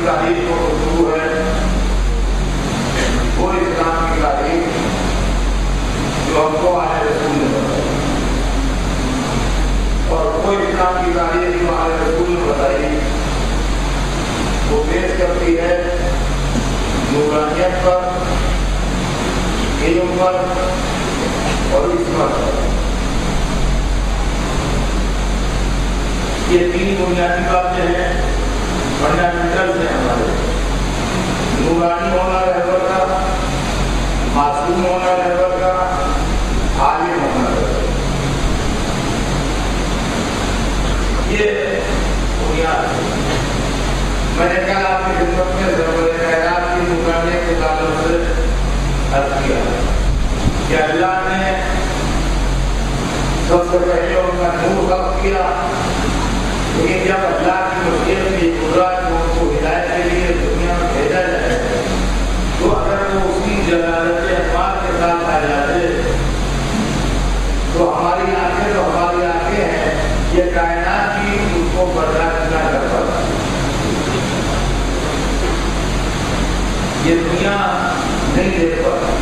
تاریخ کو گفتگو ہے، وہ اسلام کی تاریخ جو ہم کو آنے رسول نے بتائی، اور وہ اسلام کی تاریخ جو آنے رسول نے بتائی وہ پیش کرتی ہے نورانیت پر، علم پر اور عصمت پر۔ یہ تین بنیادی باتیں ہیں، فنڈامنٹلز ہیں ہمارے، نورانی ہونا رہبر کا، معصوم ہونا رہبر کا، عالم ہونا رہبر کا، یہ بنیاد ہے۔ میں نے کل آپ کی خدمت میں ضرورت کائنات کی نورانیت کے تعلق سے عرض کیا کہ اللہ نے سب سے پہلے ان کا نور خلق کیا، لیکن جب اللہ کی مشیت کی قدرت کو ان کو ہدایت کے لیے دنیا میں بھیجا جائے تو اگر وہ اسی جلالت انوار کے ساتھ آ جاتے تو ہماری آنکھیں ہیں، یہ کائنات کی اس کو برداشت نہ کر پاتا، یہ دنیا نہیں دیکھ پاتی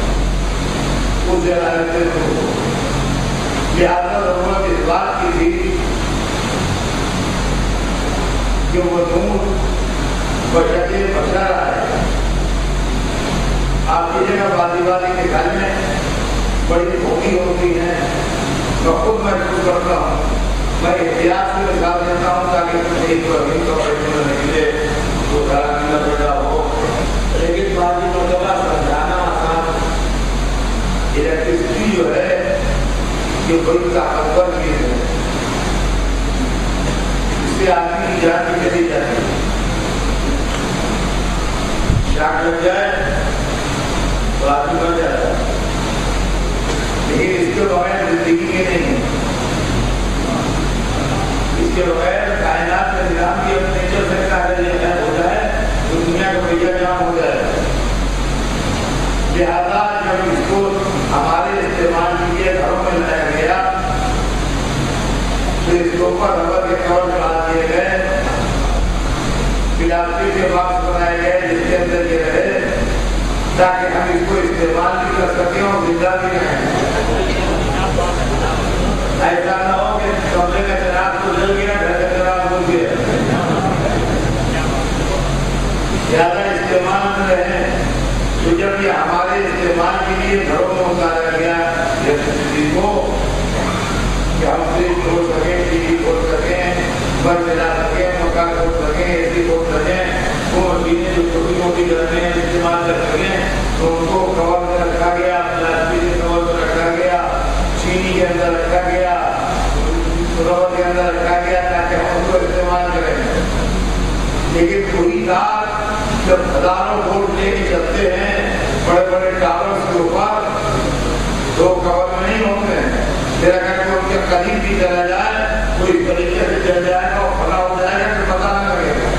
اس جلالت کو۔ لہٰذا ضرورت اس بات کی تھی کہ وہ نور بشکل بشر آئے۔ آپ کی جگہ وادی کے گھر میں بڑی خوبی ہوتی ہے، میں خود محسوس کرتا ہوں، میں احتیاط سے مثال دیتا ہوں تاکہ ایک نکلے تو گھر پیدا ہو، لیکن بعض مرتبہ سمجھانا آسان، الیکٹرسٹی جو ہے یہ بڑی طاقتور چیز ہے، اس سے آدمی کی جان بھی چلی جاتی ہے، شاک لگ جائے تو آدمی مر جاتا ہے، لیکن اس کے بغیر زندگی کے نہیں ہے، اس کے بغیر کائنات کا نظام بھی اپنے نیچر سے اگر ہو جائے تو دنیا کا پہیا جام ہو جائے۔ لہٰذا جب اس کو ہمارے استعمال کے لیے گھروں میں لایا گیا تو اس کے اوپر ربر کے کور لگا دیے گئے، پلاسٹک کے باکس بنائے گئے جس کے اندر یہ رہے تاکہ ہم اس کو استعمال بھی کر سکیں اور زندہ بھی رہیں۔ ایسا نہ ہو کہ کمرے کا چراغ تو جل گیا، گھر کا چراغ بجھ گیا، زیادہ استعمال میں رہیں۔ تو جب یہ ہمارے استعمال کے لیے گھروں میں اتارا گیا الیکٹرسٹی کو کہ ہم فریج کھول سکیں، ٹی وی کھول سکیں، بلب جلا سکیں، پنکھا کھول سکیں، اے سی کھول سکیں، وہ مشینیں جو چھوٹی موٹی گھر میں استعمال کر سکیں تو ان کو کور میں رکھا گیا، پلاسٹک کے کور میں رکھا گیا، چینی کے اندر رکھا گیا، ربر کے اندر رکھا گیا تاکہ ہم ان کو استعمال کریں۔ لیکن کوئی تار جب ہزاروں وولٹ لے کے چلتے ہیں بڑے بڑے ٹاورز کے اوپر تو کور میں نہیں ہوتے ہیں، پھر اگر کوئی ان کے قریب بھی چلا جائے تو اس طریقے سے چل جائے گا اور کھڑا ہو جائے گا تو پتہ نہ لگے گا۔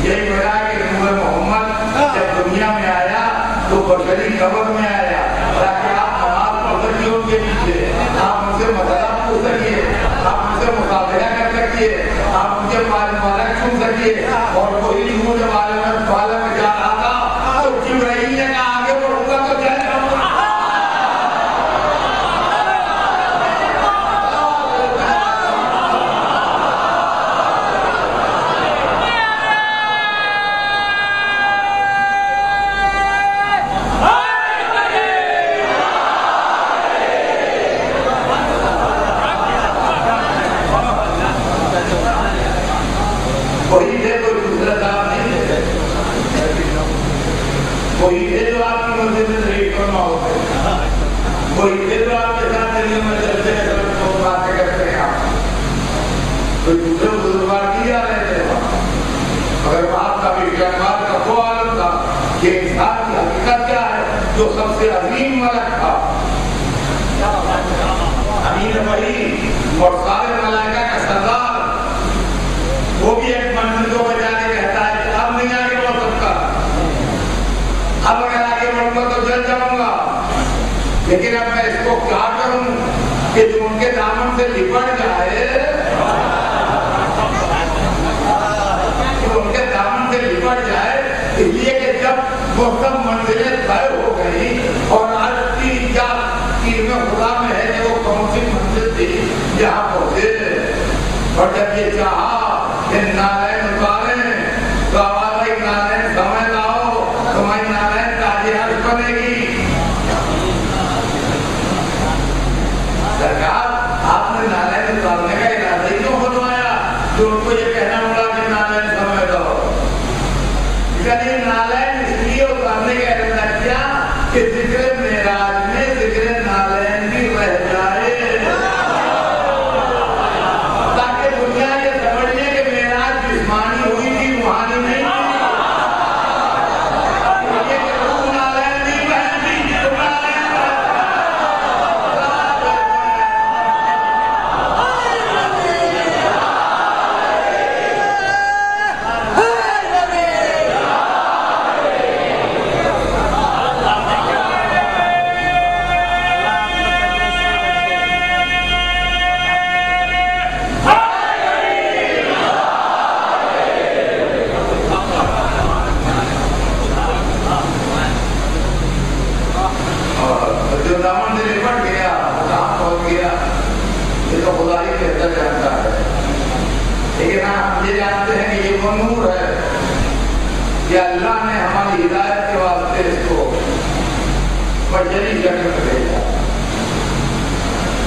یہی وجہ ہے کہ نور محمد جب دنیا میں آیا تو بشری کور میں آیا تاکہ آپ نماز پڑھ سکیے ان کے پیچھے، آپ ان سے مسئلہ پوچھ سکیے، آپ ان سے مقابلہ کر سکیے، آپ ان کے مالک سن سکیے۔ اور وہی نور جب عالم میں جا رہا تھا تو جبرائیل نے کہا آگے بڑھوں گا تو جائے گا۔ وہی ہے کوئی دوسرا کام نہیں ہے، وہی ہے جو آپ کی مسجد میں شریک کرنا ہوتا ہے، وہی ہے جو آپ کے ساتھ دنیا میں چلتے ہیں تو باتیں کرتے ہیں۔ آپ کوئی دوسرے بزرگوار نہیں جا رہے تھے وہاں، مگر آپ کا بھی جانوار کا وہ عالم تھا کہ انسان کی حقیقت کیا ہے جو سب سے عظیم ملک تھا، امین وحی اور سارے ملائکہ کا سردار، وہ بھی ایک منزل کو بجا کے کہتا ہے کہ اب نہیں آگے بڑھ سکتا، اب اگر آگے بڑھوں گا تو جل جاؤں گا، لیکن اب میں اس کو کیا کروں کہ جو ان کے دامن سے لپٹ جائے، جو ان کے دامن سے لپٹ جائے اس لیے کہ جب وہ سب منزلیں طے ہو گئی اور آج کی کیا میں خدا میں ہے کہ وہ کون سی منزل تھی جہاں پہنچے، اور جب یہ چاہا کہ نالین اتاریں تو آواز آئی نالین سمجھ لاؤ تمہاری نالین تاجی عرش بنے گی۔ سرکار آپ نے نالین اتارنے کا ارادہ ہی کیوں بنوایا جو ان کو یہ کہنا پڑا کہ نالین سمجھ لاؤ؟ یعنی نالین اس لیے اتارنے کا ارادہ کیا کہ ذکر معراج میں ذکر نالین بھی رہ جائے، تاکہ دنیا یہ سمجھ لے کہ معراج جسمانی ہوئی تھی، روحانی نہیں تھی۔ یہ کہ روح نالین نہیں پہنتی، روح نالین جو دامن سے لپٹ گیا وہ کہاں پہنچ گیا یہ تو خدا ہی بہتر جانتا ہے، لیکن ہم یہ جانتے ہیں کہ یہ وہ نور ہے کہ اللہ نے ہماری ہدایت کے واسطے اس کو بشری شکل میں بھیجا۔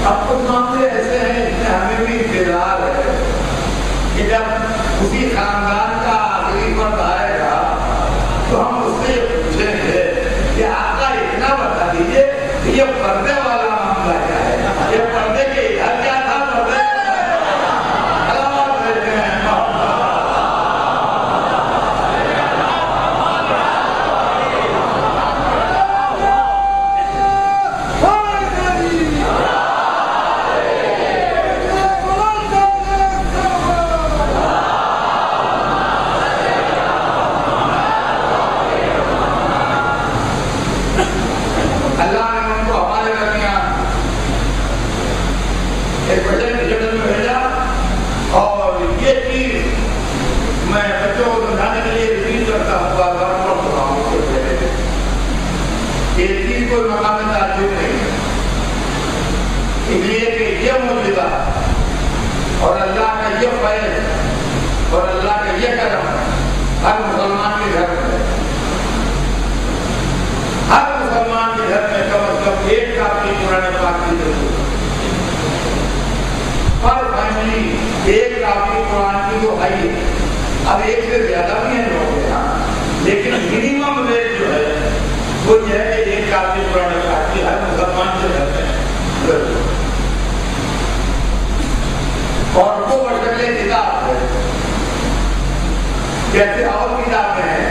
اب کچھ معاملے ایسے ہیں جس میں ہمیں بھی انتظار ہے کہ جب اسی خاندان کا آخری فرد آئے گا تو ہم اس سے یہ پوچھیں گے کہ آقا اتنا بتا دیجیے یہ پردے والا معاملہ کیا ہے، یہ پردے کے ادھر کیا تھا، پردے اللہ نے ان کو ہمارے درمیان ایک بچن کی شکل میں بھیجا، اور یہ چیز میں بچوں کو سمجھانے کے لیے ریپیٹ کرتا ہوں، بار بار پڑھتا ہوں یہ چیز کوئی مقام تعجب نہیں ہے، اس لیے کہ یہ معجزہ اور اللہ کا یہ فیض اور اللہ کا یہ کرم ہر مسلمان کے گھر میں، ہر مسلمان کے گھر میں کم از کم ایک کاپی قرآن پاک کی ضرورت ہے، پر فیملی ایک کاپی قرآن کی تو ہے ہی، اب ایک سے زیادہ بھی ہیں لوگ یہاں، لیکن منیمم ریٹ جو ہے وہ یہ ہے کہ ایک کاپی قرآن پاک کی ہر مسلمان کے گھر میں ضرورت ہے، اور وہ بشکل کتاب ہے، جیسے اور کتابیں ہیں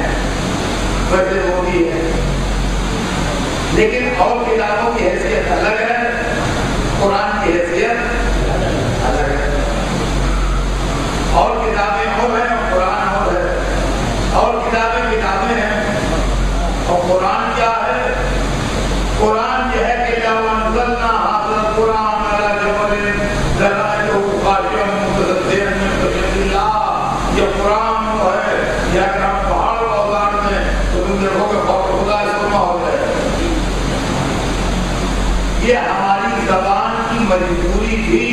ویسے وہ بھی ہے، لیکن اور کتابوں کی حیثیت الگ ہے، قرآن کی حیثیت الگ ہے، اور کتابیں اور ہیں اور قرآن اور ہے، اور کتابیں ہیں اور قرآن کیا ہے؟ قرآن یہ ہے کہ لو انزلنا هذا القرآن على جبل لرأيته خاشعا متصدعا من خشية الله، یہ قرآن وہ ہے کہ اگر ہم پہاڑ کو اتار دیں تو تم دیکھو کہ خدا اس کو نہ ہو جائے۔ یہ ہماری زبان کی مجبوری تھی،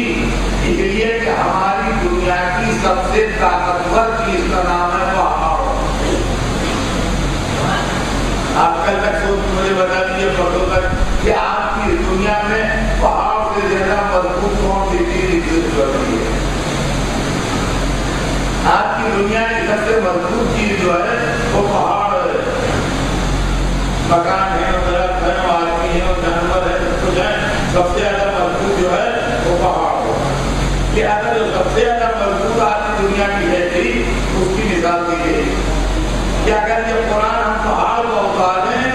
اس لیے کہ ہماری دنیا کی سب سے طاقتور چیز کا نام ہے پہاڑ۔ آپ کل تک سوچ مجھے بتا دیجیے پردوں تک کہ آپ کی دنیا میں پہاڑ سے زیادہ مضبوط کون سی چیز ایگزسٹ کرتی ہے؟ آپ کی دنیا کی سب سے مضبوط چیز جو ہے وہ پہاڑ ہے، مکان ہے، درخت ہے، آدمی ہے، جانور ہے، سب کچھ ہے، سب سے زیادہ مضبوط جو ہے وہ پہاڑ ہے۔ لہٰذا جو سب سے زیادہ مضبوط آج کی دنیا کی ہے تھی اس کی مثال دی گئی کہ اگر جب قرآن ہم پہاڑ کو اتاریں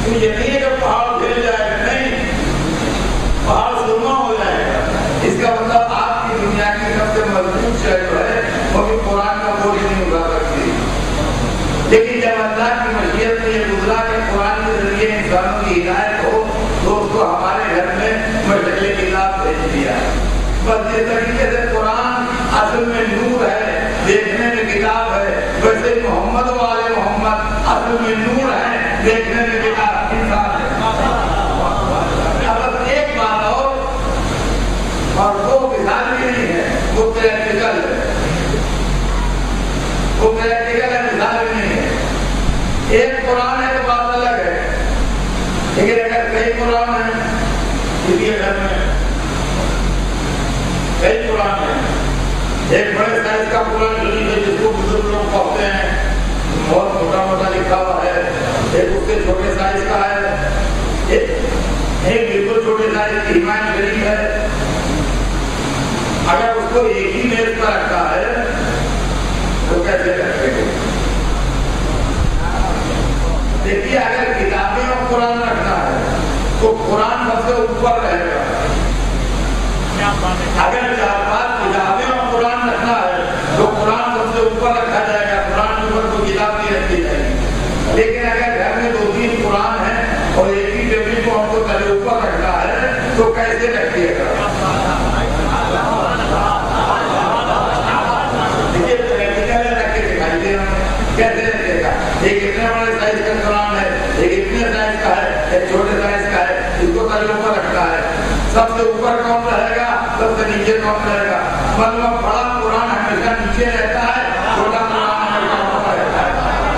تو یہ نہیں ہے کہ پہاڑ گر جائے گا، نہیں، پہاڑ سرما ہو جائے گا۔ اس کا مطلب آپ کی دنیا کی سب سے مضبوط شے جو ہے وہ بھی قرآن کا بوجھ نہیں اٹھا سکتی، لیکن جب اللہ کی مشیت میں یہ گزرا کہ قرآن کے ذریعے انسانوں کی ہدایت ہو تو اس کو ہمارے گھر میں مشغلے کتاب بھیج دیا۔ بس جس طریقے سے قرآن اصل میں نور ہے، دیکھنے میں کتاب ہے، ویسے محمد والے محمد اصل میں نور ہے، دیکھنے میں بیکار انسان ہے۔ اب ایک بات اور وہ مثال بھی نہیں ہے، وہ پریکٹیکل ہے، وہ پریکٹیکل ہے، مثال بھی نہیں ہے۔ ایک قرآن ہے تو بات الگ ہے، لیکن اگر کئی قرآن ہیں کسی گھر میں کئی قرآن ہیں، ایک بڑے سائز کا قرآن شریف ہے جس کو بزرگ لوگ پڑھتے ہیں، بہت موٹا موٹا لکھا ہوا ہے، ایک اس کے چھوٹے سائز کا ہے، ایک بالکل چھوٹے سائز کی حمایت شریف ہے۔ اگر اس کو ایک ہی میز پر رکھا ہے تو کیسے رکھے گا؟ دیکھیے اگر کتابیں اور قرآن رکھنا ہے تو قرآن سب سے اوپر رہے گا، اگر 4-5 کتابیں اور قرآن رکھنا ہے تو قرآن سب سے اوپر رکھا جائے گا، قرآن کے اوپر کوئی کتاب نہیں رکھی جائے گی۔ لیکن اگر گھر میں 2-3 قرآن ہیں اور ایک ہی ٹیبل کو ہم کو پہلے اوپر رکھنا ہے تو کیسے رکھیے گا؟ کیسے رکھے گا؟ ایک اتنے بڑے سائز کا قرآن ہے، ایک اتنے سائز کا ہے، ایک چھوٹے سائز کا ہے، اس کو پہلے اوپر رکھتا ہے۔ سب سے اوپر کون رہے گا، سب سے نیچے کون رہے گا؟ مطلب بڑا قرآن ہمیشہ نیچے رہتا ہے، چھوٹا قرآن ہمیشہ اوپر رہتا ہے۔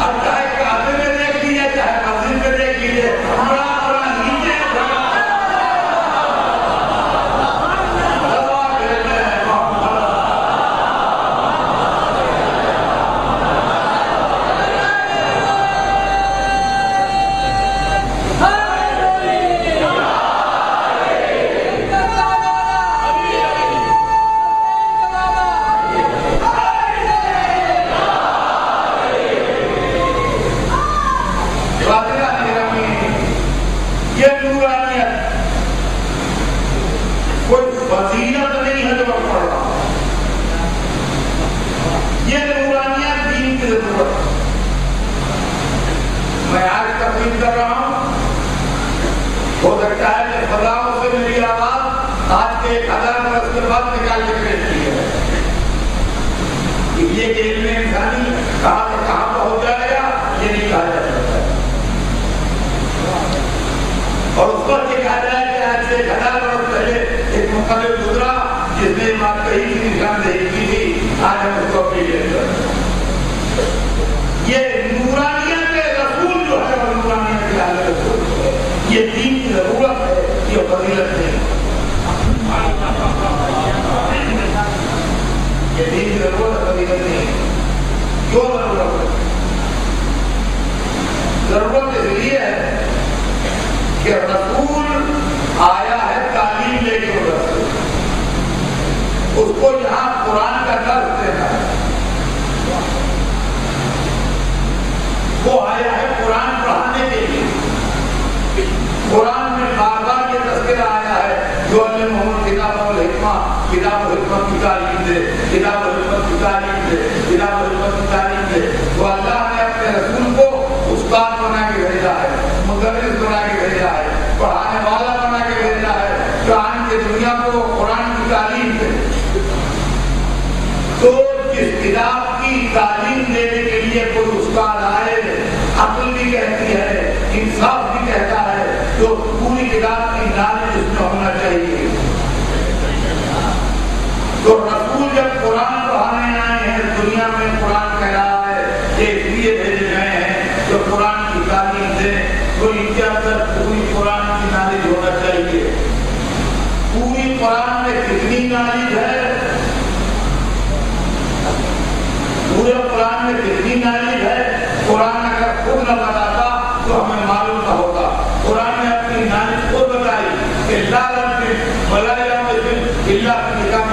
اب چاہے کعبے میں دیکھ لیجیے چاہے مسجد میں دیکھ لیجیے، بڑا قرآن نیچے ضرورت اس لیے ہے کہ رسول آیا ہے تعلیم لے کے، اس کو یہاں قرآن کا درس دینا ہے، وہ آیا ہے قرآن پڑھانے کے لیے۔ قرآن میں بار بار یہ تذکرہ آیا ہے جو اللہ محمد کتاب الحکمہ، کتاب الحکمت کی تعلیم دے، کتاب الحکمت کی تعلیم دے، کتاب الحکمت کی تعلیم دے۔ تو اللہ نے اپنے رسول کو استاد بنا کے بھیجا ہے، مدرس بنا کے بھیجا ہے، پڑھانے والا بنا کے بھیجا ہے، قرآن کی دنیا کو قرآن کی تعلیم دے۔ تو جس کتاب کی تعلیم دینے کے لیے کوئی استاد آئے، عقل بھی کہتی ہے، انصاف بھی کہتا ہے، تو پوری کتاب کی نالج اس میں ہونا چاہیے۔ تو رسول جب قرآن پڑھانے آئے ہیں دنیا میں، قرآن کہہ رہا ہے کہ اس لیے بھیجے گئے ہیں جو قرآن کی تعلیم دیں، تو ان کے اندر پوری قرآن کی نالج ہونا چاہیے۔ پوری قرآن میں کتنی نالج ہے، پورے قرآن میں کتنی نالج ہے، قرآن اگر خود نہ بتاتا تو ہمیں معلوم نہ ہوتا۔ قرآن نے اپنی نالج خود بتائی کہ کتاب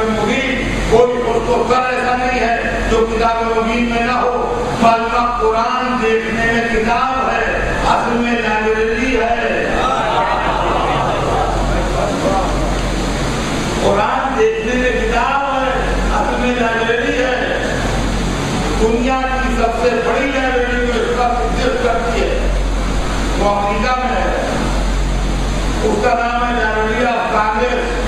مبین، کوئی کر ایسا نہیں ہے جو کتاب مبین میں نہ ہو، بلکہ قرآن دیکھنے میں کتاب ہے، اصل میں لائبریری ہے۔ قرآن دیکھنے میں کتاب ہے، اصل میں لائبریری ہے۔ دنیا کی سب سے بڑی لائبریری جو اس کا تصدیق کرتی ہے وہ امریکہ میں ہے، اس کا نام ہے Library of Congress,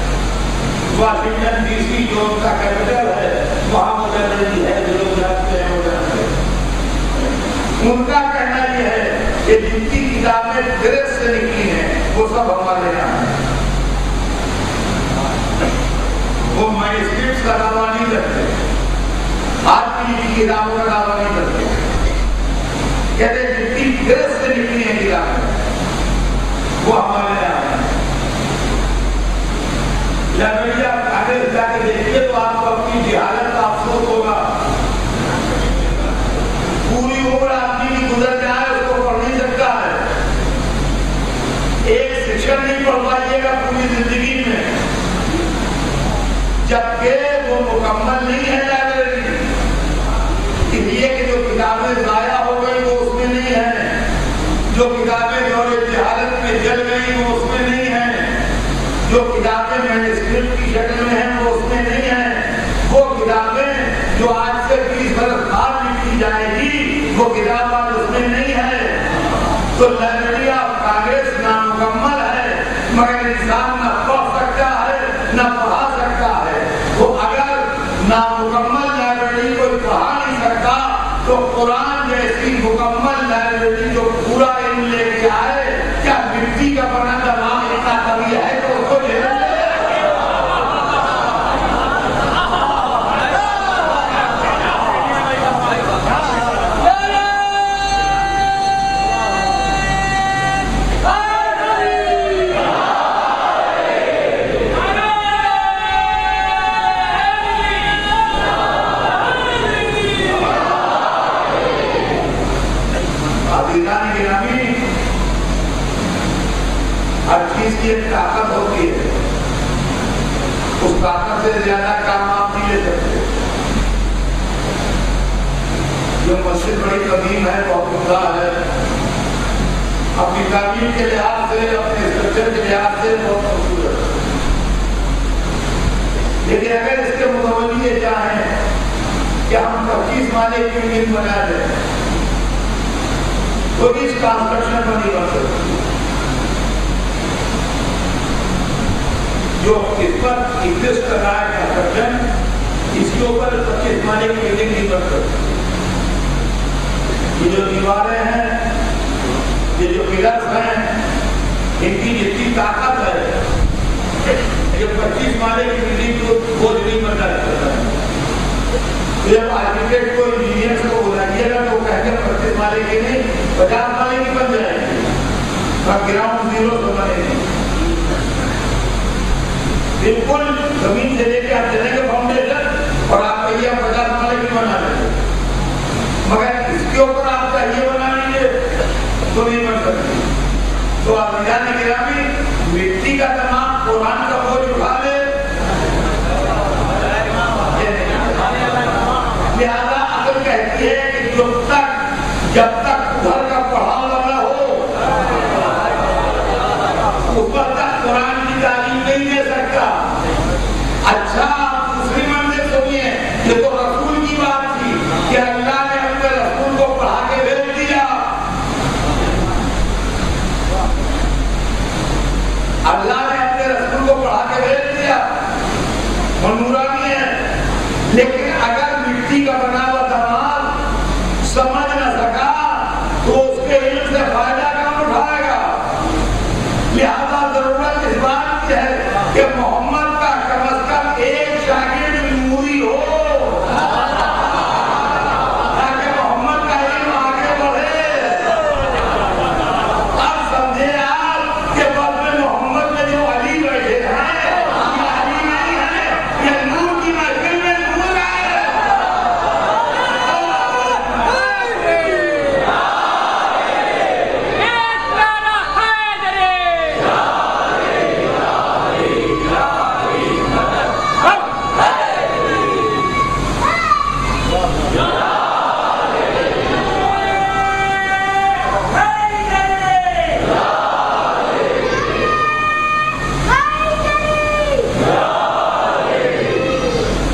Washington D C جو ان کا کیپٹل ہے، وہاں وہ لائبریری ہے، جو لوگ جانتے ہیں وہ جانتے ہیں۔ ان کا کہنا یہ ہے کہ جن کی کتابیں گریس سے نکلی ہیں وہ سب ہمارے یہاں ہیں. وہ مینuscripts کا دعویٰ نہیں کرتے, آج کی کتابوں کا دعویٰ نہیں کرتے. کہتے ہیں جن کی گریس سے نکلی ہیں کتابیں وہ ہمارے یہاں ہیں. لائبریری آپ آگے جا کے دیکھیے تو آپ کو اپنی جہالت کا افسوس ہوگا. پوری عمر آدمی کی گزر جائے اس کو پڑھ نہیں سکتا ہے. ایک سیکشن نہیں پڑھ پائیے گا پوری زندگی میں, جبکہ وہ مکمل نہیں ہے لائبریری. اس لیے کہ جو کتابیں ضائع ہو گئی وہ اس میں نہیں ہے, جو کتابیں دور جہالت میں جل گئی وہ اس میں نہیں ہے, جو کتابیں مینuscript کی شکل میں ہیں وہ اس میں نہیں ہیں. وہ کتابیں جو آج سے 20 برس بعد لکھی جائے گی وہ کتاب آج اس میں نہیں ہے. تو لائبریری آف کانگریس نامکمل ہے, مگر انسان نہ پڑھ سکتا ہے نہ پڑھا سکتا ہے. وہ اگر نامکمل لائبریری کوئی پڑھا نہیں سکتا تو قرآن جیسی مکمل لائبریری جو پورا علم لے کے آئے, کیا مٹی کا بنا دماغ اتنا قوی ہے تو اس کو لے لے. ہر چیز کی ایک طاقت ہوتی ہے, اس طاقت سے زیادہ کام آپ نہیں لے سکتے. جو مسجد بڑی قدیم ہے, بہت عمدہ ہے, اپنی تعمیر کے لحاظ سے, اپنے اسٹرکچر کے لحاظ سے بہت خوبصورت ہے. لیکن اگر اس کے متوجہ یہ چاہیں کہ ہم 25 مالے کی بلڈنگ بنا دیں تو اس کنسٹرکشن پر نہیں بن سکتی. جو اس پر ایگزسٹ کر رہا ہے کنسٹرکشن, اس کے اوپر 25 مالے کی بلڈنگ نہیں بن سکتی. یہ جو دیواریں ہیں, یہ جو پلرز ہیں, ان کی جتنی طاقت ہے یہ 25 مالے کی بلڈنگ کو بوجھ نہیں برداشت کرتا ہے. جب آرکیٹیکٹ کو انجینئر کو بلائیے گا تو وہ کہیں گے 25 مالے کی نہیں 50 مالے کی بن جائے گی, اور گراؤنڈ زیرو سے بنے گی. بالکل زمین سے لے کے آپ چلیں گے فاؤنڈیشن, اور آپ کہیے 50 مالے کی بنا لیں گے, مگر اس کے اوپر آپ چاہیے بنا لیجیے تو نہیں بن سکتی. تو آپ جانے گرامی مٹی کا تمام قرآن کا بوجھ اٹھا لے, لہذا اصل کہتی ہے کہ جب تک گھر کا پڑھا والا ہو اس پر تک قرآن کی تعلیم نہیں دے سکتا. اچھا دوسری منزل سنیے, یہ تو رسول کی بات تھی کہ اللہ نے اپنے رسول کو پڑھا کے بھیج دیا. اللہ نے اپنے رسول کو پڑھا کے بھیج دیا, وہ نورانی ہے. لیکن اگر مٹی کا بنا ہوا دماغ سمجھ نہ سکا تو اس کے علم سے فائدہ کم اٹھائے گا. لہذا ضرورت اس بات کی ہے کہ محمد کا کم از کم ایک شاگرد نوری ہو تاکہ محمد کا علم آگے بڑھے. اب سمجھے آپ کہ بدل محمد میں جو علی بیٹھے ہیں یہ علی نہیں ہے, یہ نور کی محفل میں نور ہے.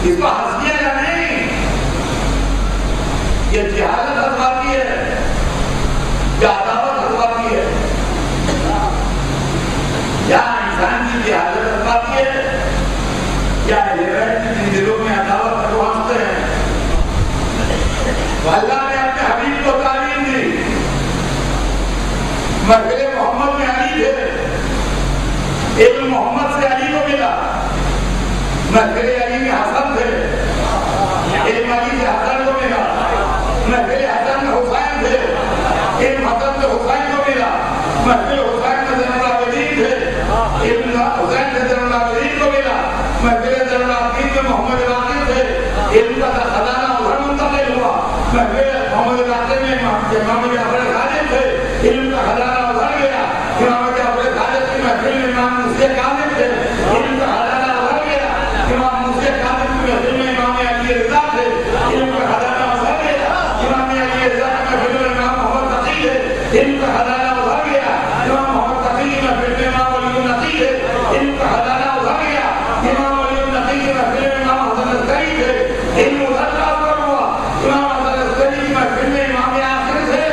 اس کو ہنسیے یا نہیں, یہ جہالت ہنسواتی ہے یا عداوت ہنسواتی ہے, یا انسان کی جہالت ہنسواتی ہے یا جن دلوں میں عداوت ہے وہ ہنستے ہیں. اللہ نے اپنے حبیب کو تعلیم دی محفل محمد میں علی تھے، علم محمد سے علی کو ملا، محفل علی میں حسن تھے، علم علی سے حسن کو ملا، محفل حسن میں حسین تھے، علم حسن سے حسین کو ملا، محفل حسین میں زین العابدین تھے، علم حسین سے زین العابدین کو ملا، محفل زین العابدین میں محمد باقر تھے، علم کا خزانہ ادھر منتقل ہوا، محفل محمد باقر میں امام جعفر صادق تھے، علم کا خزانہ ادھر گیا، امام جعفر صادق کی محفل میں امام موسیٰ کاظم تھے، علم کا خزانہ ادھر گیا، امام موسیٰ کاظم کی محفل میں امام علی رضا تھے، علم کا خزانہ ادھر گیا، امام علی رضا کی محفل میں امام محمد تقی ہے، علم کا خزانہ ادھر گیا، امام محمد تقی کی محفل میں امام علی النقی ہے، علم کا خزانہ ادھر گیا، امام علی النقی کی محفل میں امام حسن عسکری تھے، علم ادھر ٹرانسفر ہوا، امام حسن عسکری کی محفل میں امام آخر تھے۔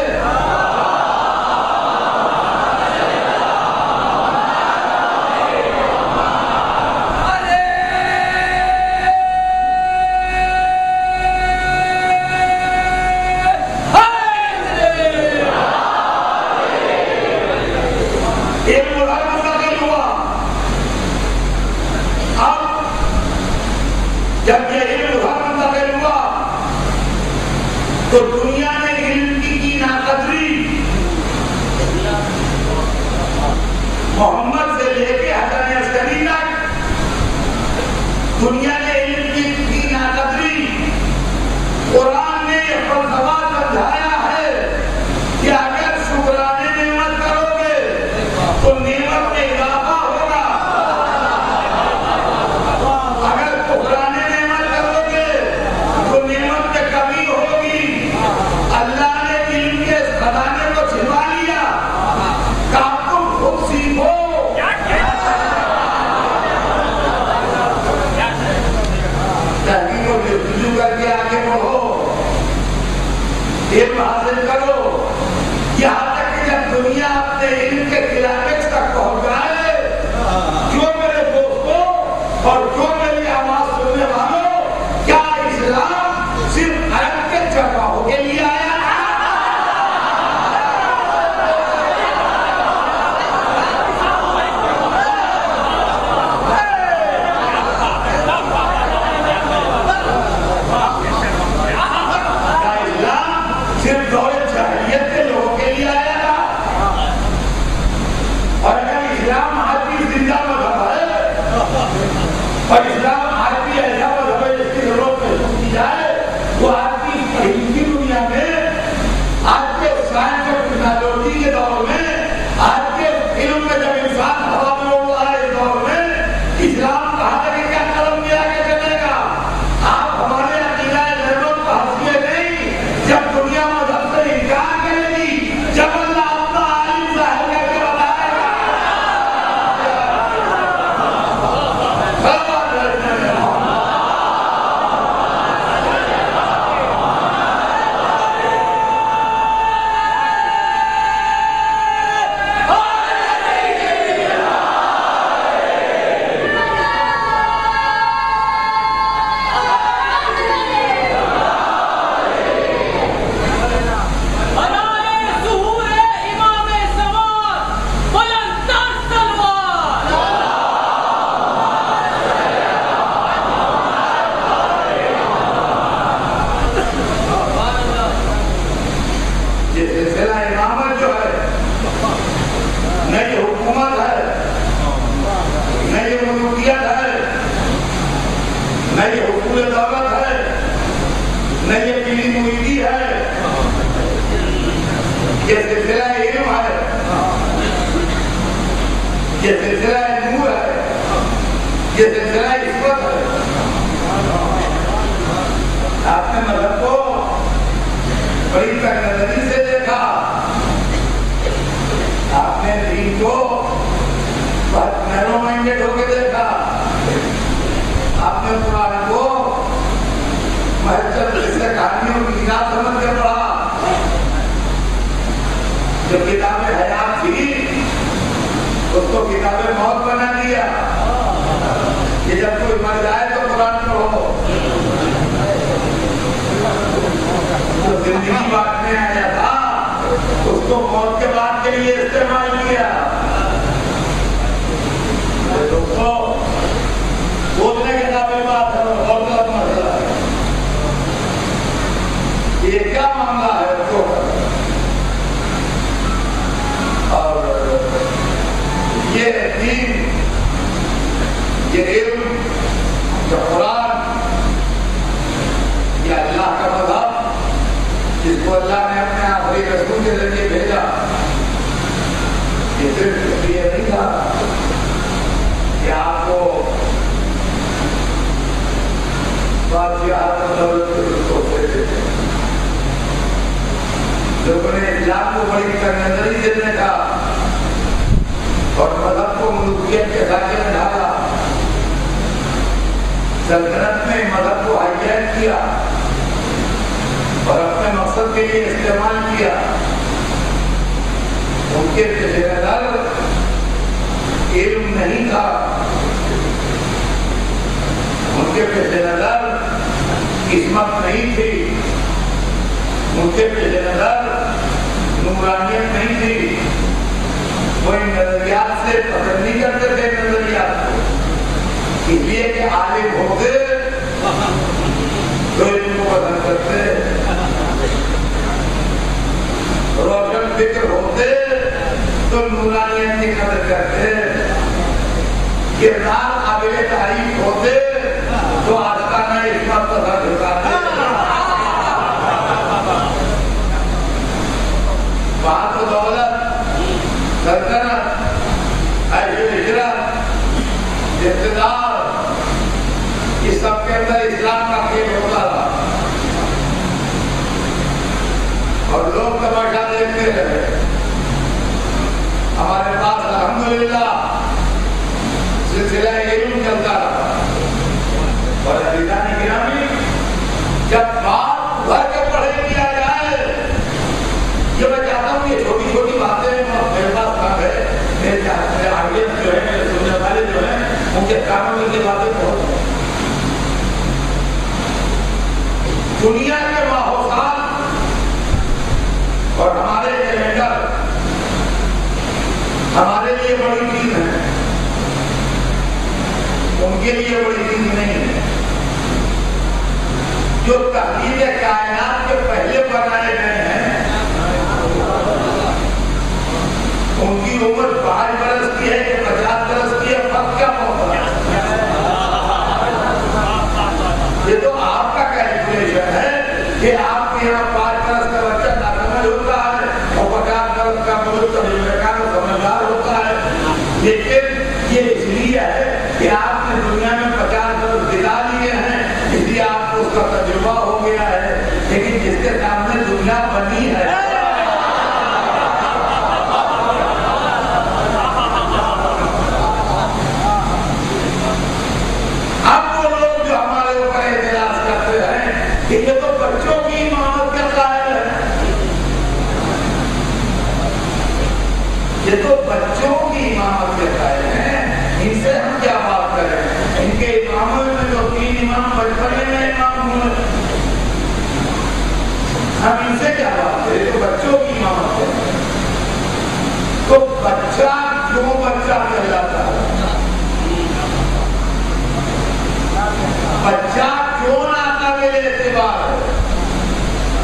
جب یہ علم ادھر منتقل ہوا تو دنیا نے علم کی ناقدری محمد سے لے کے حسن عسکری تک، دنیا نے علم کی ناقدری، قرآن نے یہ فلسفہ سمجھایا ہے کہ اگر شکرانے نعمت کرو گے تو نعمت میں اضافہ ہوگا، اگر شکرانے نعمت میں کمی ہوگی۔ اللہ نے علم کے خزانے کو چھپا لیا، کہا تم خود سیکھو، تحقیق و جستجو کر کے آگے بڑھو، علم حاصل کرو، یہاں تک کہ جب دنیا اپنے علم کے کلائمیکس تک پہنچ جائے، جو میرے دوستوں اور جو میری آواز سننے والوں، کیا اسلام صرف عرب کے چرواہوں کے لیے آیا تھا؟ کیا اسلام صرف دور جاہلیت کے لوگوں کے لیے آیا تھا؟ اور اگر اسلام آج بھی زندہ مذہب ہے اور اسلام آج بھی ایسا مذہب ہے جس کی ضرورت محسوس کی جائے، وہ آج کی ہندی دنیا میں، آج کے سائنس اور ٹیکنالوجی کے دور میں، آج کے علم میں جب انسان ہوا میں اڑ رہا ہے، اس دور میں اسلام کہاں تک کیا قدم لے کے چلے گا؟ آپ ہمارے عقیدہ ضرورت کو حسیے نہیں، جب دنیا مذہب سے انکار کرے گی، جب اللہ اپنا عالم ظاہر کر کے بتائے گا۔ یہ سلسلہ علم ہے، یہ سلسلہ نور ہے، یہ سلسلہ عصمت ہے۔ آپ نے مذہب کو بڑی تک نظری سے دیکھا، آپ نے دین کو بہت نیرو مائنڈیڈ ہو کے دیکھا، آپ نے قرآن کو محض سے کہانیوں کی کتاب سمجھ کے پڑھا۔ جب کتاب حیات تھی اس کو کتاب موت بنا دیا کہ جب کوئی مر جائے تو قرآن پڑھو۔ تو زندگی بانٹنے آیا تھا اس کو موت کے بعد کے لیے استعمال کیا. دوستوں بولنے کے قابل بات ہے اور غلط مسئلہ ہے. یہ کیا معاملہ ہے اس کو اور یہ دین یہ علم یہ قرآن یہ اللہ کا مذہب جس کو اللہ نے اپنے آخری رسول کے ذریعے بھیجا یہ صرف اس لیے نہیں تھا کہ آپ کو بادشاہ دولت کے سوچتے تھے. لوگوں نے اسلام کو بڑی نظری دینے کا اور مذہب کو ملوکیت کے دھاگے میں ڈالا. سلطنت میں مذہب کو ہائی جیک کیا اور اپنے مقصد کے لیے استعمال کیا. ان کے پیش نظر علم نہیں تھا. ان کے پیش نظر قسمت نہیں تھی. ان کے پیش نظر نورانیت نہیں تھی. وہ ان نظریات سے پسند نہیں کرتے تھے نظریات کو اس لیے کہ عالم ہوتے تو ان کو پسند کرتے. روشن فکر ہوتے تو نورانیت کی قدر کرتے. کردار قابل تعریف ہوتے تو آستانہ عصمت پسند کرتے. وہاں تو دولت سلطنت عیش و عشرت اقتدار اس سب کے اندر اسلام کا کھیل ہوتا تھا اور لوگ تماشا دیکھتے رہے. ہمارے پاس الحمدللہ سلسلہ علم چلتا رہا اور عزیزان گرامی جب بات بھر کے پڑھے کیا جائے یہ میں چاہتا ہوں یہ چھوٹی چھوٹی باتیں میرے پاس کم ہے. میرے آڈینس جو ہے میرے سننے والے جو ہیں ان کے کانوں میں یہ باتیں بہت ہیں. دنیا کے ماحول اور ہمارے کیلنڈر ہمارے لیے بڑی چیز ہے. ان کے لیے بڑی چیز نہیں ہے. جو تحقیق کائنات کے پہلے بنائے گئے ہیں ان کی عمر 5 برس کی ہے کہ 50 برس کی ہے. فرق کیا ہوتا ہے؟ یہ تو آپ کا کیلکولیشن ہے کہ آپ کے یہاں 5 برس کا بچہ ناسمجھ ہوتا ہے اور 50 برس کا ملک تجربہ کار سمجھدار ہوتا ہے. لیکن یہ اس لیے ہے کہ آپ نے دنیا میں 50 برس بتا لیے ہیں اس لیے آپ کو اس کا تجربہ ہو گیا ہے. لیکن جس کے سامنے دنیا بنی ہے یہ تو بچوں کی امامت کا قائل ہے. یہ تو بچوں کی امامت کے قائل ہیں. ان سے ہم کیا بات کریں؟ ان کے اماموں میں جو 3 امام بچپنے میں امام ہوئے ہم ان سے کیا بات کریں؟ یہ تو بچوں کی امامت ہے. تو بچہ کیوں بچہ کہلاتا ہے؟ بچہ کیوں آتا میرے اعتبار ہے؟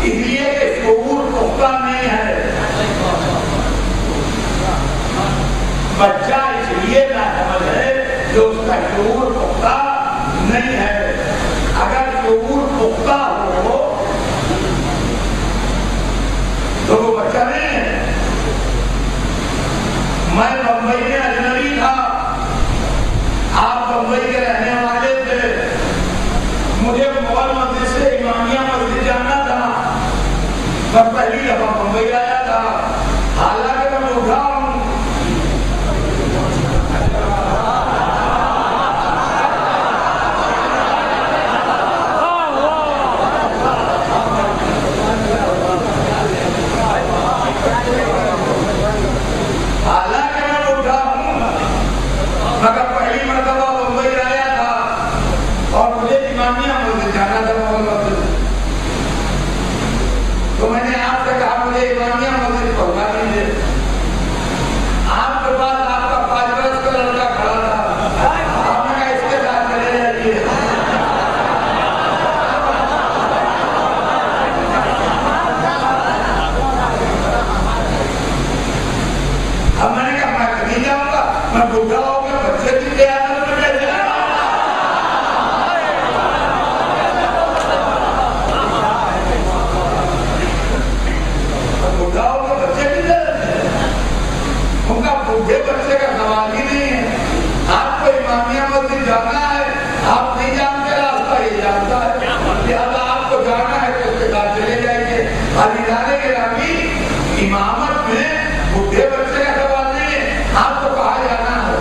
اس لیے کہ شعور پختہ نہیں ہے. بچہ اس لیے ناسمجھ ہے جو اس کا شعور پختہ نہیں ہے. اگر شعور پختہ ہو تو وہ بچہ نہیں ہے. میں بمبئی میں اجنبی تھا. آپ بمبئی کے رہنے والے تھے. مجھے مغل مسجد سے امامیہ مسجد جانا تھا. میں پہلی دفعہ بمبئی آیا تھا. حالانکہ میں بوڑھا ہوں. مگر پہلی مرتبہ بمبئی آیا تھا اور مجھے امامیہ مسجد جانا تھا مغل مسجد. تو میں نے آپ سے کہا مجھے امامیہ مسجد قیادت میں کیسے آیا؟ بڑھاؤ کے بچے کی ضرورت ہے، ان کا بوڑھے بچے کا سوال ہی نہیں ہے۔ آپ کو امامیہ مسجد جانا ہے، آپ نہیں جانتے راستہ، یہ جانتا ہے، لہذا آپ کو جانا ہے تو اس کے ساتھ چلے جائیے۔ عزیزان گرامی، امامت میں بوڑھے بچے کا سوال نہیں ہے، آپ کو کہاں جانا ہے۔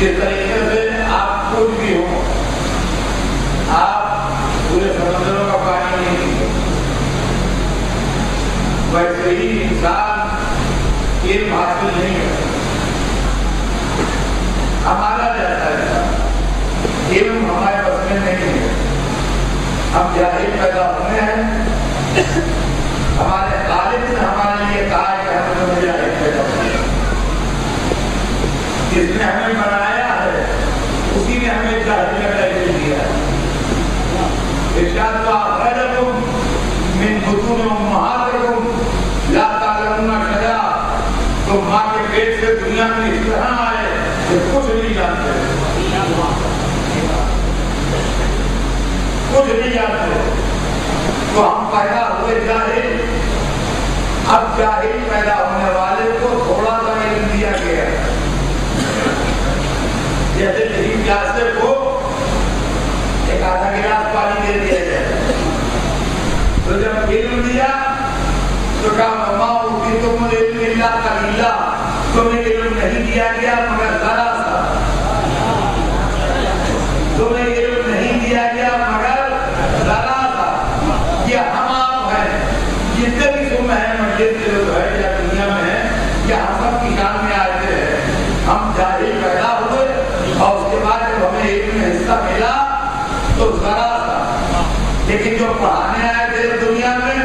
جس طریقے سے آپ کچھ بھی ہو، آپ پورے سمندروں کا پانی نہیں پیتے، ویسے ہی انسان علم حاصل نہیں کرتا۔ ہمارا جیسا ہے، علم ہمارے بس میں نہیں ہے، ہم جاہل پیدا ہوئے ہیں۔ ہمارے خالق نے ہمارے لیے کہا کہ ہم تو جاہل پیدا ہوئے ہیں، جس نے ہمیں بنایا ہے اسی نے ہمیں جاہل کا ٹائٹل دیا ہے۔ ارشاد وَأَخْرَجَكُم مِّن بُطُونِ أُمَّهَاتِكُم لَا تَعْلَمُونَ شَيْئًا، تم ماں کے پیٹ سے دنیا میں اس طرح آئے کہ کچھ نہیں جانتے، کچھ نہیں جانتے، تو ہم پیدا ہوئے جاہل۔ اب جاہل پیدا ہونے والے کو تھوڑا سا علم دیا گیا ہے، جیسے کسی پیاسے کو ایک آدھا گلاس پانی دے دیا جائے، تو جب علم دیا تو کہا وما اوتیتم العلم الا قلیلا، تمہیں علم نہیں دیا گیا مگر ذرا سا، تمہیں علم نہیں دیا گیا مگر ذرا سا۔ یہ ہم آپ ہیں، جتنے بھی تم ہیں مسجد کے لوگ ہیں یا دنیا میں ہیں، یہ ہم سب کی شان میں آتے ہیں۔ ہم جاہل پیدا ہوئے اور اس کے بعد جب ہمیں علم میں حصہ ملا تو ذرا سا، لیکن جو پڑھانے آئے تھے دنیا میں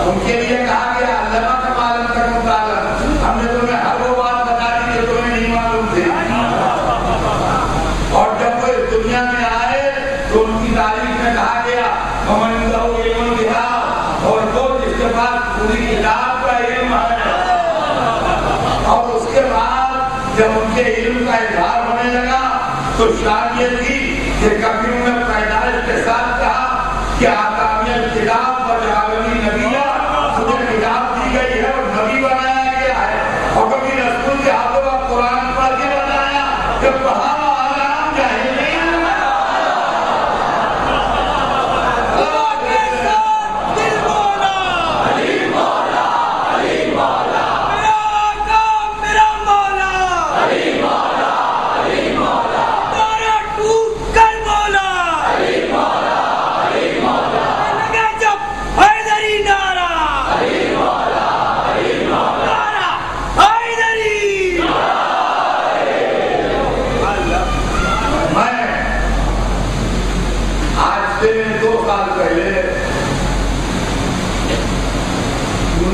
ان کے لیے کہا گیا علمہ کا معلوم تک مطالعہ، ہم نے تمہیں ہر وہ بات بتا دی جو تمہیں نہیں معلوم تھی۔ اور جب وہ اس دنیا میں آئے تو ان کی تعریف میں کہا گیا ومن عنده علم الكتاب، اور وہ جس کے پاس پوری کتاب کا علم ہے۔ اور اس کے بعد جب ان کے علم کا اظہار ہونے لگا تو شان یہ تھی کہ کبھی انہیں پیدائش کے ساتھ کہا کہ آتانی الکتاب وجعلنی نبی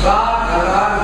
7,000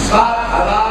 7,000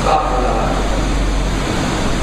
7,000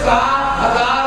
7,000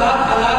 7,000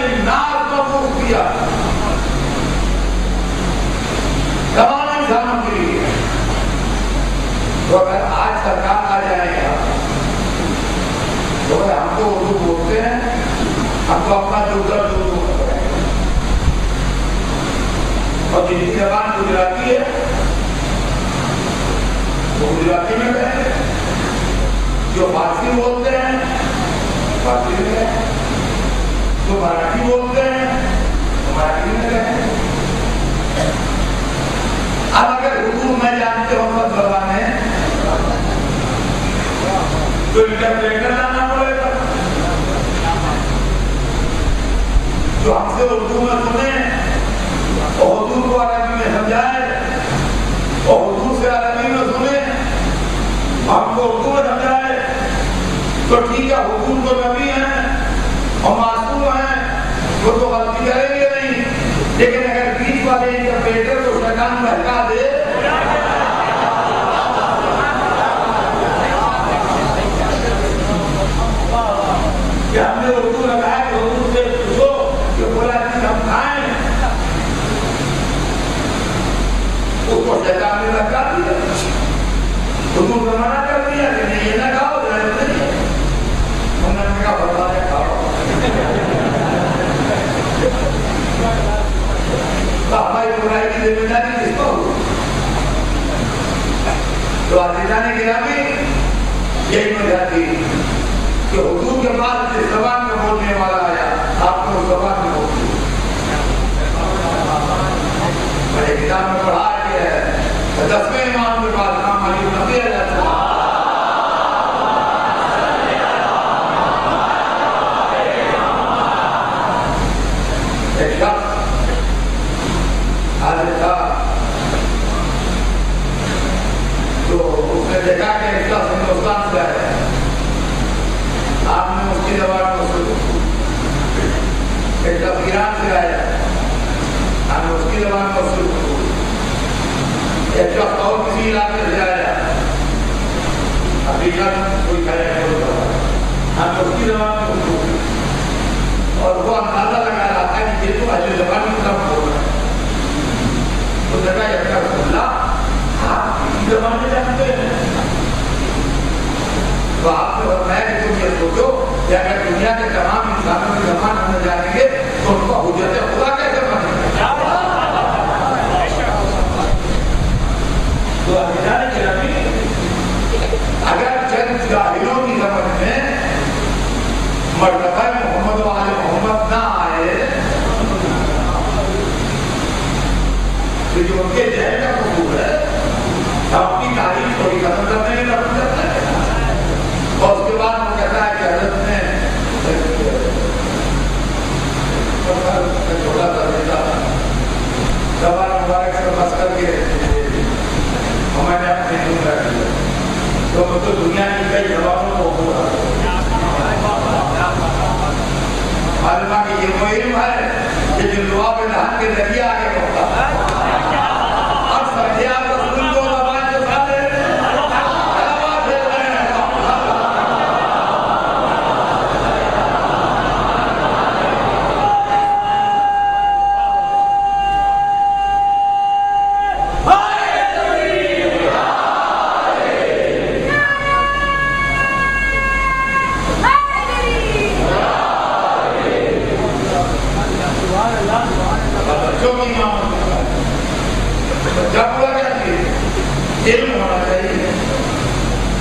للناس مبعوث کیا، تمام انسانوں کے لیے۔ تو اگر آج سرکار آ جائے گا تو ہم تو اردو بولتے ہیں، ہم تو اپنا جو درد اردو کریں گے، اور جن کی زبان گجراتی ہے وہ گجراتی میں کہیں گے، جو فارسی بولتے ہیں فارسی میں کہیں گے، جو مراٹھی بولتے ہیں تو مراٹھی میں کہیں گے۔ اب اگر اردو میں جانتے ہوں سب زبانیں تو انٹرپریٹر لانا پڑے گا جو ہم سے اردو میں سنیں اور اردو کو عربی میں سمجھائے، اور اردو سے عربی میں سنیں ہم کو اردو میں سمجھائے تو ٹھیک ہے، حضور تو نبی ہیں اور معصوم ہیں، وہ تو غلطی کریں گے نہیں، لیکن اگر بیچ والے انٹرپریٹر کو شیطان بہکا دے کہ ہم نے اردو لگایا تو اردو سے پوچھو کہ بولا چیز ہم کھائیں، اس کو شیطان نے لگا دیا، اردو سے منع کر دیا کہ نہیں یہ نہ کھاؤ، ضرورت نہیں ہے، انہوں نے کہا بتایا کھاؤ۔ تو ہماری برائی کی ذمہ داری کس کو ہوئی؟ تو عزیزان گرامی یہی وجہ تھی کہ حضور کے پاس جس زبان میں بولنے والا آیا آپ نے اس زبان میں بولتے، میں ایک کتاب میں پڑھا کہ 10ویں امام کے پاس امام علی بن ابی طالب ایک شخص حاضر تھا تو اس نے دیکھا کہ ایک شخص ہندوستان سے آیا، آپ نے اس کی زبان کو سنو، ایک شخص ایران سے آیا، آپ نے اس کی زبان کو سنو، ایک شخص اور کسی علاقے سے آیا، افریقہ کوئی کھایا آپ نے اس کی زبان کو سنو، اور وہ اندازہ لگا رہا تھا کہ یہ تو اہل زبان کی طرف بول رہا ہے، تو دیکھا یہ رسول اللہ آپ کسی زبان میں جانتے ہیں؟ تو آپ نے فرمایا کہ تم یہ سوچو کہ اگر دنیا کے تمام انسانوں کی زبان ہم نہ جانیں گے تو ان کو حجت خدا کیسے بنے گا؟ تو عزیزان گرامی اگر چند جاہلوں کی زبان میں مرتبہ محمد و آل محمد نہ آئے تو جو ان کے جہل کا قبول ہے ہم اپنی تاریخ کو بھی ختم کرنے میں ختم کرتے ہیں، اور اس کے بعد وہ کہتا ہے کہ حضرت نے چھوٹا سا بیٹا زبان مبارک سے بس کر کے میں نے اپنے دل رکھ دیا، تو میں تو دنیا کی کئی زبانوں کو بولا، معلوم کہ یہ وہ علم ہے کہ جو دعا پہ دہن کے ذریعے آگے بڑھتا ہے۔ اب سمجھے آپ رسول کو زبان کے ساتھ علم ہونا چاہیے،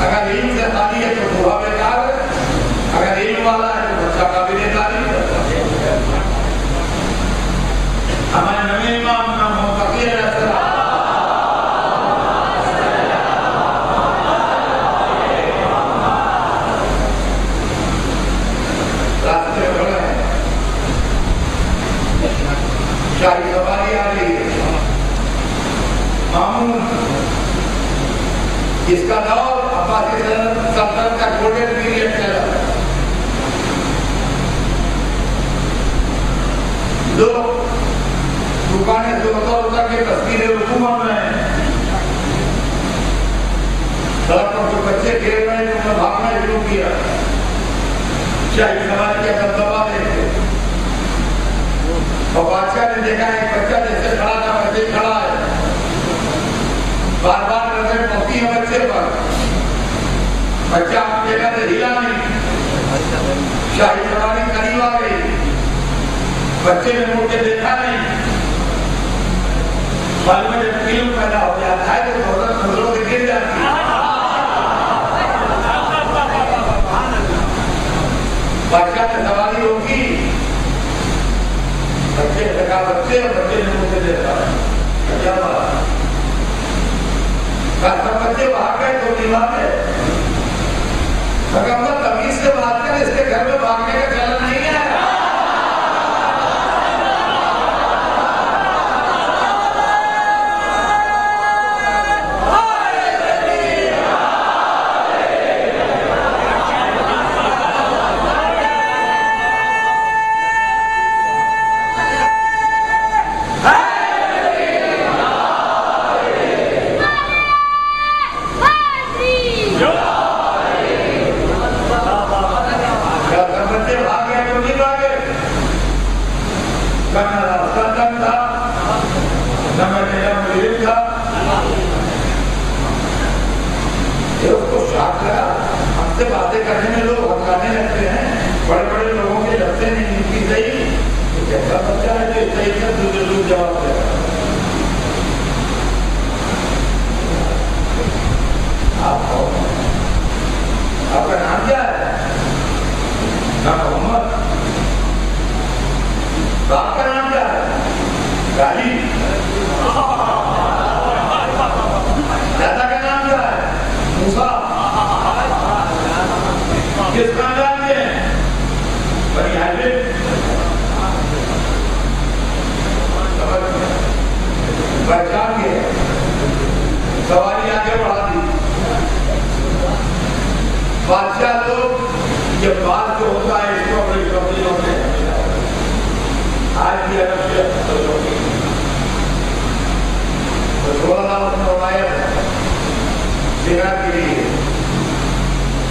اگر علم سے خالی ہے تو بوڑھا بیکار ہے، اگر علم والا ہے تو بچہ قابل تعریف ہے۔ ہمارے نبی امام نام متقی علیہ السلام راستے میں کھڑے ہیں، شاہی سواری آ رہی ہے، مامون اس کا دور عباسی سلطنت کا گولڈن پیریڈ چلا، لوگ دکانیں سے اتر کے تصویریں رسوم رہے ہیں، سڑک پر جو بچے کھیل رہے ہیں انہوں نے بھاگنا شروع کیا، شاہی سواری کا دبدبا دیکھتے اور بادشاہ نے دیکھا ایک بچہ جیسے کھڑا تھا ویسے ہی کھڑا ہے، بار بار نظر پڑتی ہے بچے پر، بچہ اپنی جگہ سے ہلا نہیں، شاہی سواری قریب آ گئی، بچے نے مڑ کے دیکھا نہیں، بعد میں جب فلم پیدا ہو جاتا ہے تو دولت نظروں سے گر جاتی ہے، بادشاہ نے سواری روکی، بچے لگا بچے اور بچے نے مجھے دیکھا کیا بات سب بچے باہر گئے تو نہیں بھاگے، حکمت تمیز سے بات کر، اس کے گھر میں بھاگنے کا چلن نہیں ہے، ہم سے باتیں کرنے میں لوگ ہنسانے لگتے ہیں، بڑے بڑے لوگوں کے لگتے نہیں ان کی صحیح ایسا بچہ ہے جو صحیح سے دوسرے جواب دے رہا ہے۔ آپ کا نام کیا ہے؟ نام محمد۔ باپ کا نام کیا ہے؟ غالب۔ دادا کا نام کیا ہے؟ موسیٰ۔ کس خاندان کے ہیں؟ بنی ہاشم۔ پہچان کے سواری آگے بڑھا دی، بادشاہ لوگ یہ بات جو ہوتا ہے اس کو اپنے قبضوں میں آج بھی عرب سے تھوڑا روایت سینا کے لیے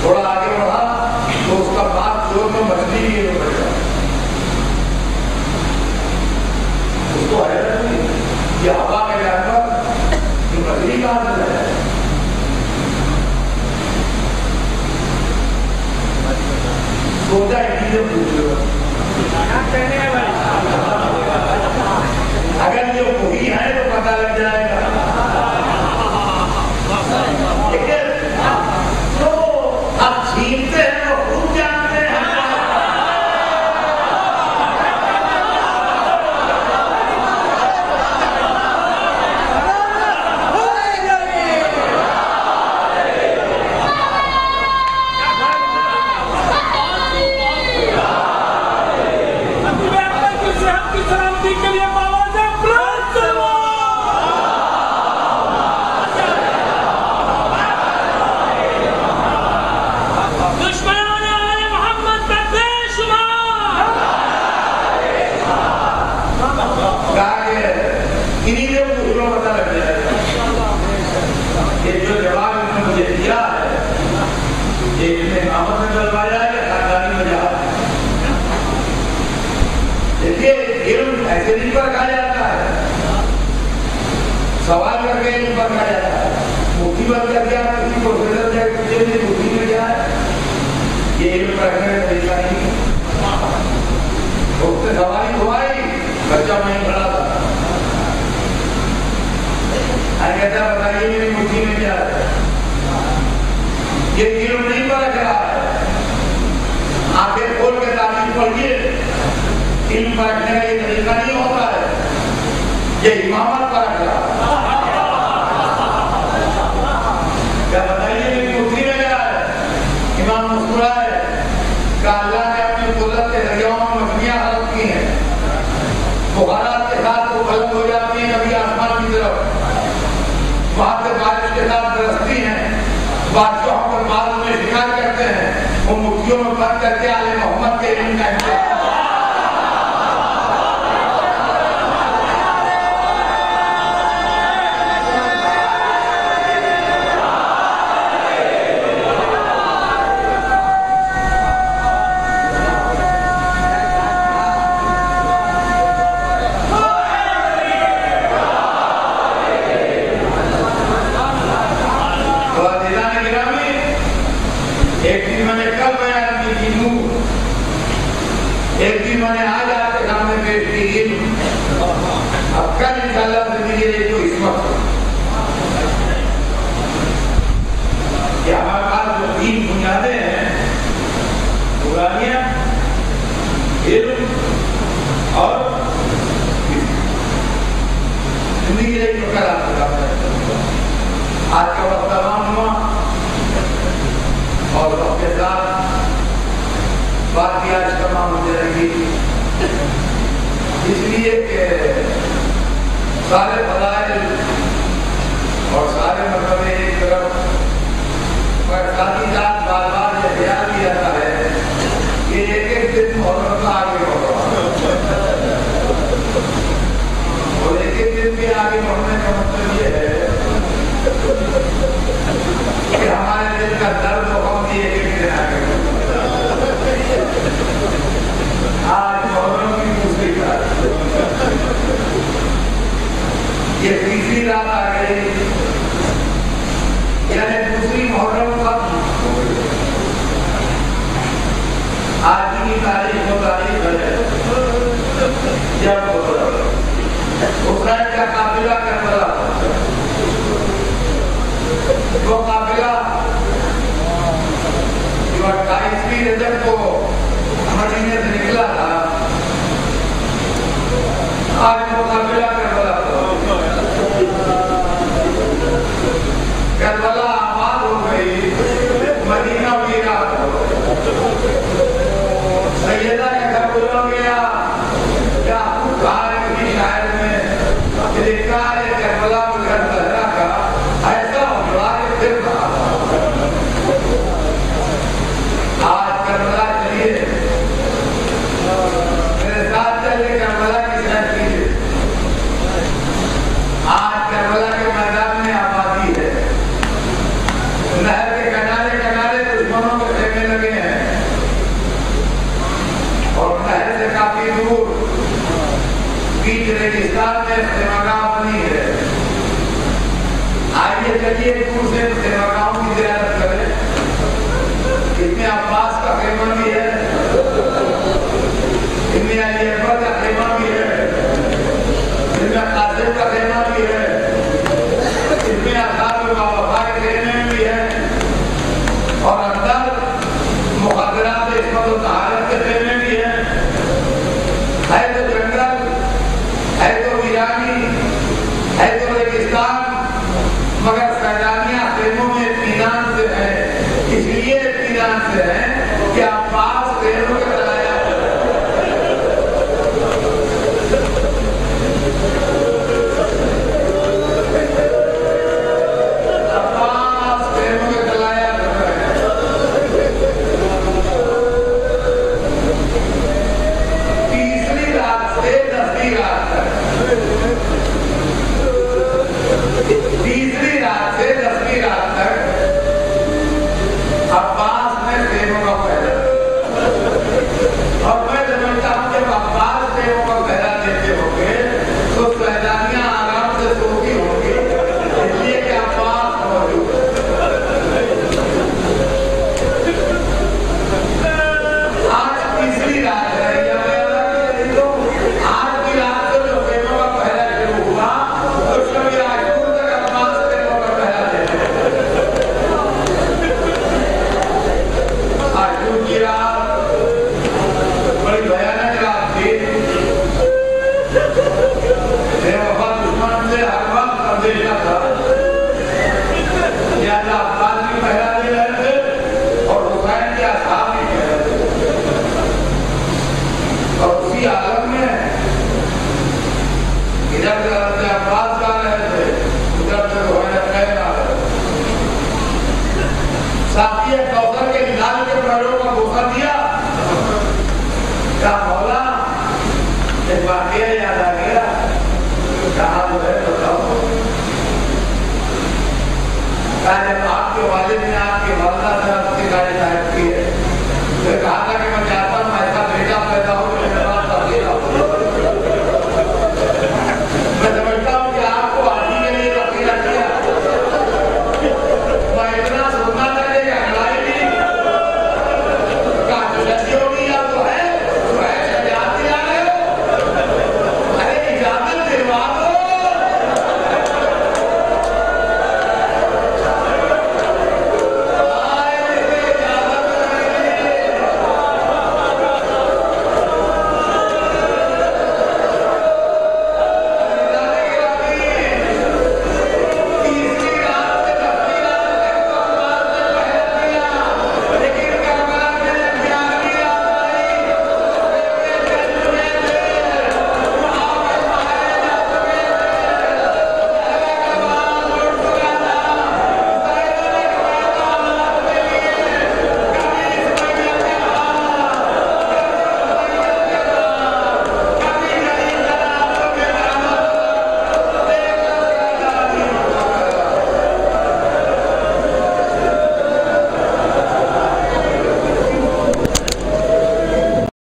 تھوڑا آگے بڑھا تو اس کا بات زور میں مچھلی بھی بڑھ گیا، اس کو حیرت ہوئی کہ ہوا کے جانور یہ مچھلی کہاں سے ہے، سوچا انہیں سے پوچھو اگر یہ وہی ہے تو پتہ لگ جائے گا، لیکن جو اب چھینتے ہیں وہ خود جانتے ہیں۔ سوال کر کے علم پر کھا جاتا ہے، مصیبت کر دیا کسی کو فکر جائے کسی بھی مصیبت میں جائے، یہ علم پر رکھنے کا طریقہ نہیں ہے۔ اس سے سواری دھوائی بچہ وہیں کھڑا تھا، کہتا بتائیے میری مٹھی میں کیا ہے، یہ علم نہیں پر رکھ رہا ہے، آنکھیں کھول کے تعلیم پڑھیے، علم پر رکھنے کا یہ طریقہ نہیں ہوتا ہے، یہ امامت پر رکھ رہا ہے۔ کیا بتائیے میری مٹھی میں کیا ہے؟ امام مسکرائے، کہا اللہ نے اپنی قدرت کے دریاؤں میں مچھلیاں خلق کی ہیں، بخارات کے ساتھ وہ خلق ہو جاتی ہیں کبھی آسمان کی طرف، وہاں سے بارش کے ساتھ برستی ہیں، بادشاہوں پر بعض میں شکار کرتے ہیں، وہ مٹھیوں میں بند کر کے آل محمد کے علم کا امتحان۔ ایک چیز میں نے کل بیان کی تھی نور، ایک چیز میں نے آج آپ کے سامنے پیش کی علم، اب کل انشاءاللہ زندگی رہی تو عصمت۔ کہ ہمارے پاس جو تین بنیادیں ہیں، قرآنیت، علم اور زندگی رہی تو کل آپ کو آج کا وقت تمام ہوا اور وقت کے ساتھ بات بھی آج تمام ہو جائے گی، اس لیے کہ سارے فضائل اور سارے مرتبے ایک طرف، پر ساتھ ہی ساتھ بار بار یہ خیال بھی آتا ہے کہ ایک ایک دن محرم کا آگے بڑھا اور ایک ایک دن کے آگے بڑھنے کا مطلب یہ ہے کہ ہمارے دل کا درد و غم بھی ایک ایک دن آگے بڑھا۔ آج محرم کی دوسری رات، یہ تیسری رات آ گئی، یعنی دوسری محرم ختم ہو گئی۔ آج کی تاریخ وہ تاریخ ہے جب حسین کا قافلہ کربلا، وہ قافلہ جو 28ویں رجب کو مدینے سے نکلا تھا، آج وہ قافلہ کربلا کربلا آباد ہو گئی، مدینہ ویران ہو گیا، سیدہ کے گھر بلا گیا، کیا کہا ہے کسی شاعر میں کہ لکھا ہے کربلا میں گھر زہرا کا ایسا اجڑا کہ پھر رہا۔ آج کربلا چلیے میرے ساتھ چلے، کربلا کی سیر کیجیے۔ آج کربلا کے میدان میں آبادی ہے، نہر کے کنارے کنارے دشمنوں کے خیمے لگے ہیں اور نہر سے کافی دور بیچ ریگستان میں خیمگاہ بنی ہے۔ آئیے چلیے دور سے خیمگاہوں کی زیارت کریں۔ ابن عباس کا خیمہ بھی ہے، ابن علی اکبر کا خیمہ بھی ہے، ابن قاسم کا خیمہ بھی ہے، ابن اصحاب وفا کے خیمے بھی ہے، اور اندر مخدرات عصمت و طہارت کے خیمے بھی ہیں۔ ہے تو جنگل، ہے تو ویرانی، ہے تو ریگستان، مگر سیلانیاں خیموں میں اطمینان سے ہیں، اس لیے اطمینان سے ہیں کہ عباس خیموں کے بلایا جب آپ کے والد نے آپ کے والدہ سے آپ کی صاحب کی ہے، کہا تھا کہ میں